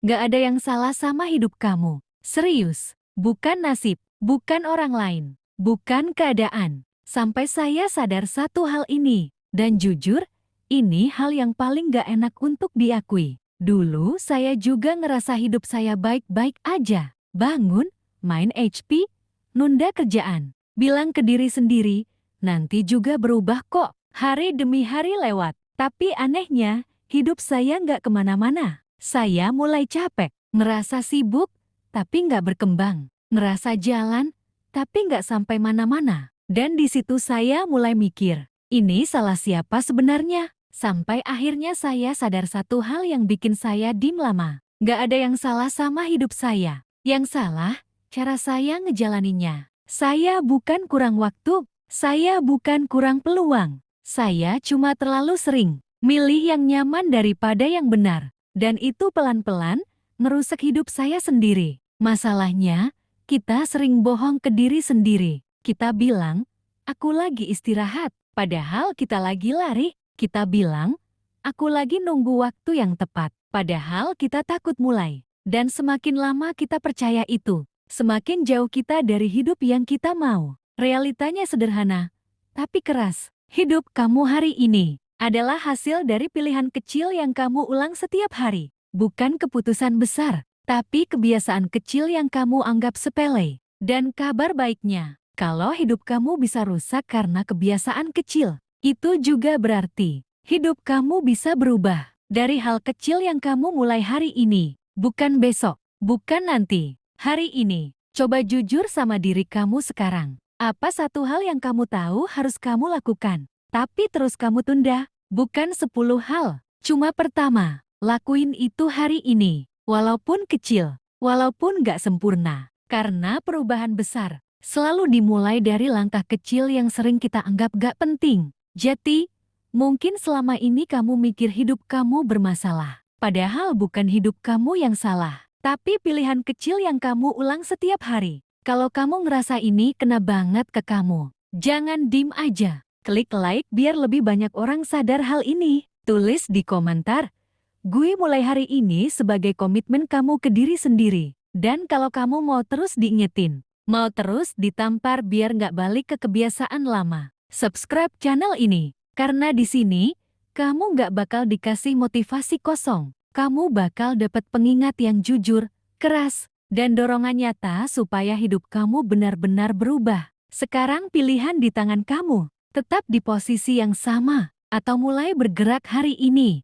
Gak ada yang salah sama hidup kamu. Serius. Bukan nasib, bukan orang lain, bukan keadaan. Sampai saya sadar satu hal ini. Dan jujur, ini hal yang paling gak enak untuk diakui. Dulu saya juga ngerasa hidup saya baik-baik aja. Bangun, main HP, nunda kerjaan. Bilang ke diri sendiri, nanti juga berubah kok. Hari demi hari lewat. Tapi anehnya, hidup saya nggak kemana-mana. Saya mulai capek, ngerasa sibuk, tapi nggak berkembang. Ngerasa jalan, tapi nggak sampai mana-mana. Dan di situ saya mulai mikir, ini salah siapa sebenarnya? Sampai akhirnya saya sadar satu hal yang bikin saya dim lama. Nggak ada yang salah sama hidup saya. Yang salah, cara saya ngejalaninnya. Saya bukan kurang waktu, saya bukan kurang peluang. Saya cuma terlalu sering milih yang nyaman daripada yang benar. Dan itu pelan-pelan ngerusak hidup saya sendiri. Masalahnya, kita sering bohong ke diri sendiri. Kita bilang, aku lagi istirahat. Padahal kita lagi lari. Kita bilang, aku lagi nunggu waktu yang tepat. Padahal kita takut mulai. Dan semakin lama kita percaya itu, semakin jauh kita dari hidup yang kita mau. Realitanya sederhana, tapi keras. Hidup kamu hari ini adalah hasil dari pilihan kecil yang kamu ulang setiap hari. Bukan keputusan besar, tapi kebiasaan kecil yang kamu anggap sepele. Dan kabar baiknya, kalau hidup kamu bisa rusak karena kebiasaan kecil, itu juga berarti hidup kamu bisa berubah dari hal kecil yang kamu mulai hari ini. Bukan besok, bukan nanti, hari ini. Coba jujur sama diri kamu sekarang. Apa satu hal yang kamu tahu harus kamu lakukan, tapi terus kamu tunda? Bukan 10 hal. Cuma pertama, lakuin itu hari ini. Walaupun kecil, walaupun gak sempurna. Karena perubahan besar selalu dimulai dari langkah kecil yang sering kita anggap gak penting. Jadi, mungkin selama ini kamu mikir hidup kamu bermasalah. Padahal bukan hidup kamu yang salah, tapi pilihan kecil yang kamu ulang setiap hari. Kalau kamu ngerasa ini kena banget ke kamu, jangan diem aja. Klik like biar lebih banyak orang sadar hal ini. Tulis di komentar, gue mulai hari ini sebagai komitmen kamu ke diri sendiri. Dan kalau kamu mau terus diingetin, mau terus ditampar biar nggak balik ke kebiasaan lama, subscribe channel ini. Karena di sini, kamu nggak bakal dikasih motivasi kosong. Kamu bakal dapat pengingat yang jujur, keras, dan dorongan nyata supaya hidup kamu benar-benar berubah. Sekarang pilihan di tangan kamu, tetap di posisi yang sama, atau mulai bergerak hari ini.